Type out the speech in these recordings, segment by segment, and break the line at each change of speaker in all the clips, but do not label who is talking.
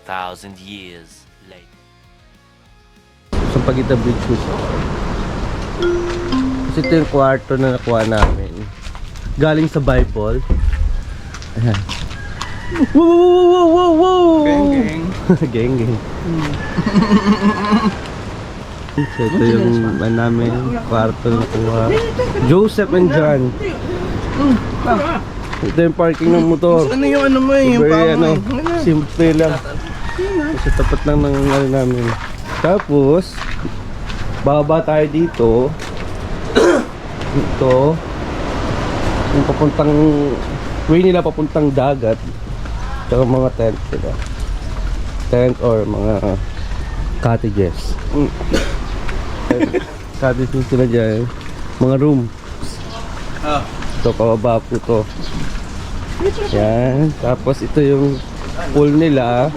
2,000 years later.
Sa Paguita Bridge gusto. Kasi ito yung kwarto na nakuha namin. Galing sa Bible. Ayan. Woo! Woo! Woo! Woo!
Geng, geng.
Geng, geng. So, ito yung namin kwarto na nakuha. Joseph and John. Ito yung parking ng motor.
Ano yung ano mo eh? Yung
Very
pamo
simple lang. Kasi tapat lang ng ano namin. Tapos, bababa tayo dito. Ito. Yung papuntang, way nila papuntang dagat. Tsaka mga tent sila. Tent or mga cottages. Cottages sila dyan. Mga room. Ito, pababa po ito. Yan. Tapos ito yung pool nila.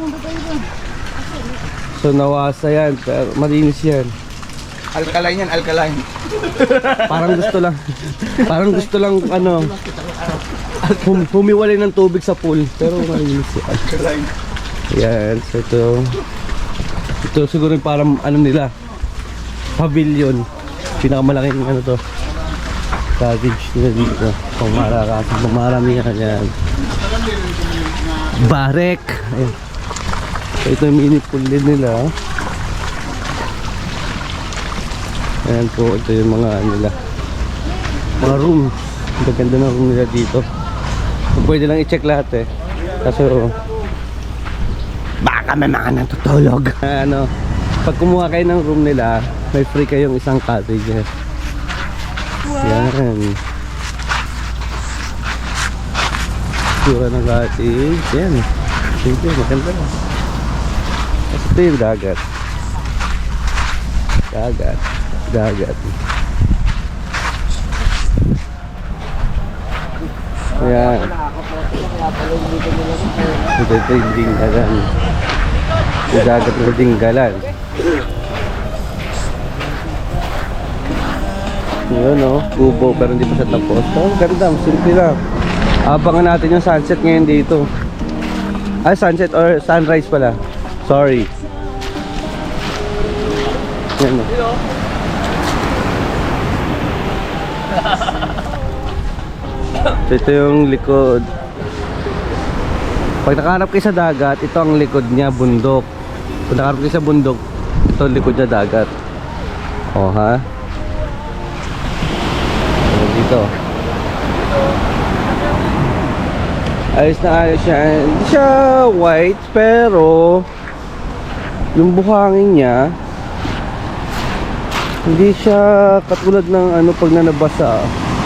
So nawasa yan. Pero malinis yan.
Alkaline yan, alkaline.
Parang gusto lang ano, humiwalay ng tubig sa pool. Pero malinis yan.
Alkaline.
Yan. So ito siguro yung parang ano nila, pavilion. Pinakamalaking ano to, cottage nila dito. Maramihan yan. Barek. Ayan. So ito yung mini pool din nila. Ayan po, ito yung mga nila, mga room. Ang ganda ng room nila dito. So, pwede lang i-check lahat eh. Kaso baka may mga natutulog. Ano, pag kumuha kayo ng room nila, may free kayong isang cottage eh. Yan. Sura ng cottage. Yan. Simple, maganda. Kasi ito yung dagat. Dagat. Ayan. Ito yung Dinggalan. Yung dagat ng Dinggalan. Yun o, kubo pero hindi pa siya tapos. Oh, ganda, simple lang. Abangan natin yung sunset ngayon dito. Ay, sunset or sunrise pala. Sorry. Yan o. So, ito yung likod. Pag nakaharap kayo sa dagat, ito ang likod niya, bundok. Pag nakaharap kayo sa bundok, ito ang likod niya, dagat. O ha? So, dito. Ayos na ayos siya. Hindi siya white, pero yung buhangin niya, hindi siya katulad ng ano pag nanabasa,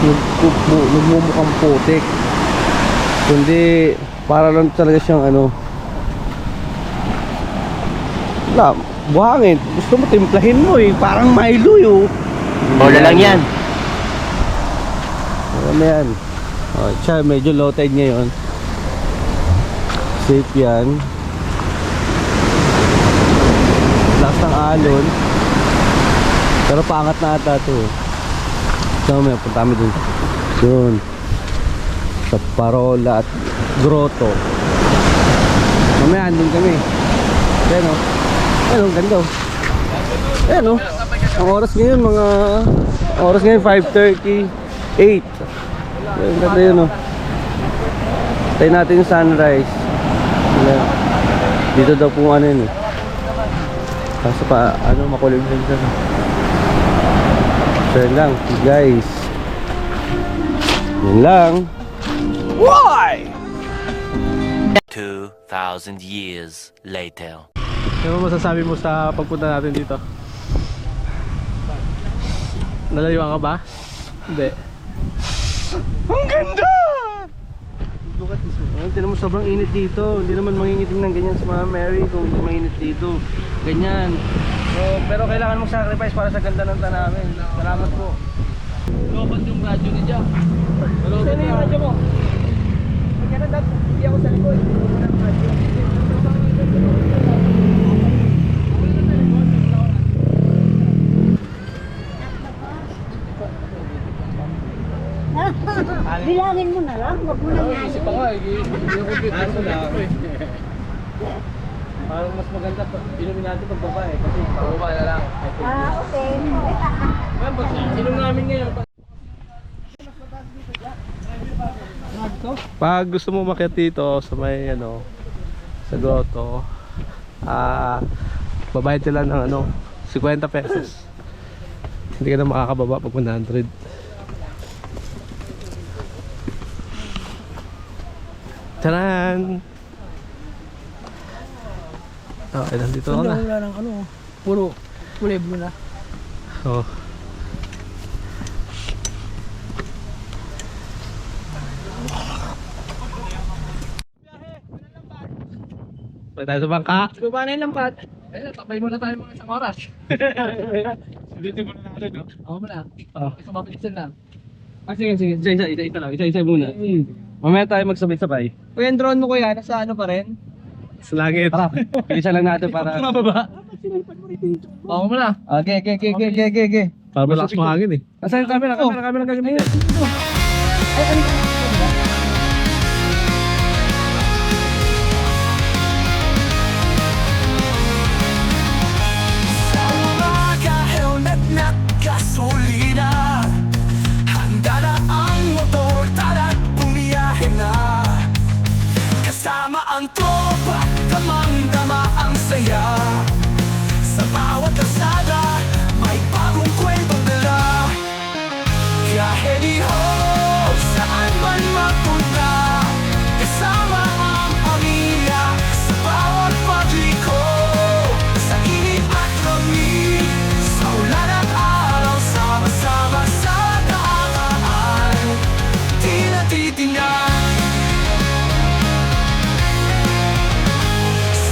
nagmumukhang putik. Kundi para lang talaga siyang ano, buhangin. Gusto mo timplahin mo eh, parang Milo yun.
Bola lang yan.
Ano yan? Oh, siya medyo low tide ngayon. Safe yan. Lakas ng alon. Pero paangat na ata ito. So may punta kami dun. Dun sa Parola at Grotto. Mamaya andun kami. Ayan o. Ayan o, ganda o. Ayan o. Ang oras ngayon 5:38. Ayan, ganda yun o. Tayo natin yung sunrise. Ayan. Dito daw po ano yun eh. Kaso pa ano, makulim din siya. So yun lang guys. Yun lang.
Why?
2,000 years later.
Ano masasabi mo sa pagpunta natin dito? Nalayuan ka ba? Hindi.
Ang ganda!
Tignan mo, sobrang init dito. Hindi naman mangingitim ng ganyan si Mama Mary kung hindi mainit dito. Ganyan. So, pero kailangan mong sacrifice para sa ganda ng tanawin. Salamat po.
Lobat yung radyo ni Jack.
Saan yung radyo mo?
Kaya na hindi ako sa likod.
Bilangin mo na lang, wag mo na nga.
Isip pa nga, hindi ako dito.
Parang mas maganda pa. Inumin natin pag babae kasi
Pababa na lang.
Okay.
Inom namin ngayon.
pag gusto mo umakyat dito sa may ano sa grotto, babayad ka lang ng ano 50 pesos. Hindi ka na makakababa pag 100. Taran! Okay, nandito ako na.
Wala ng ano. Puro kulay blue na.
Oh. Pwede tayo sa bangka.
Baba na yung lampat. Eh, takbay muna tayo mga isang oras.
Dito muna natin, no?
Ako muna.
Oh.
Isang mabilisan lang.
Sige. Isa lang. Isa muna. Mamaya tayo magsabay-sabay.
Kuya, yung drone mo kuya, nasa ano pa rin?
Sa langit. Tara, isa lang natin para...
Mababa. Ako muna. Okay.
Para malakas mahangin eh. Asa yung camera gagamitin.
Mga helmet na gasolina, handa na ang motor, tara't bumiyahe na. Kasama ang tropa, damang-dama ang saya. Sa bawat kalsada, may bagong kwentong dala. Biyahe ni Ho, saan man magpunta, kasama ang pamilya sa bawat pagliko. Sa init at lamig, sa ulan at araw, sama-sama sa daan, di natitingnan.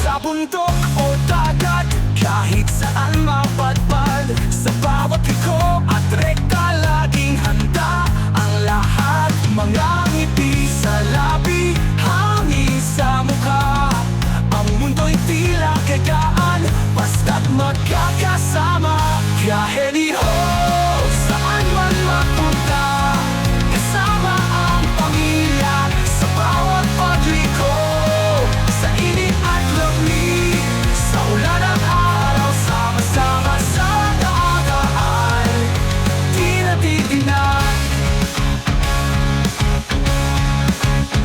Sa bundok o dagat, kahit saan mapadpad, sa bawat liko at rekta, laging handa ang lahat. Mga ngiti sa labi, hangin sa mukha, ang mundo'y tila kagaan, basta't magkakasama. Biyahe ni Ho, saan man magpunta, kasama ang pamilya sa bawat pagliko. Sa init at lamig, sa ulan at araw, sama-sama sa daan, di natitingnan.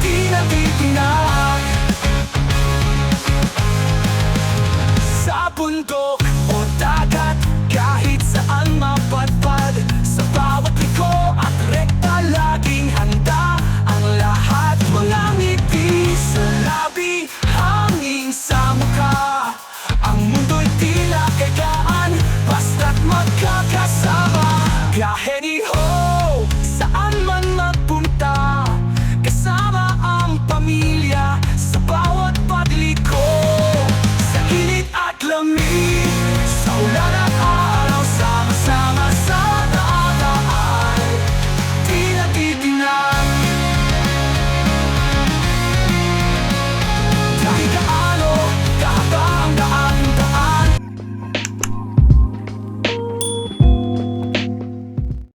Di natitingnan. Sa bundok o dagat, kahit saan mapadpad, sa bawat liko at rekta, laging handa ang lahat. Mga ngiti sa labi, hangin sa mukha, ang mundo'y tila kagaan, basta't magkakasama. Biyahe ni Ho,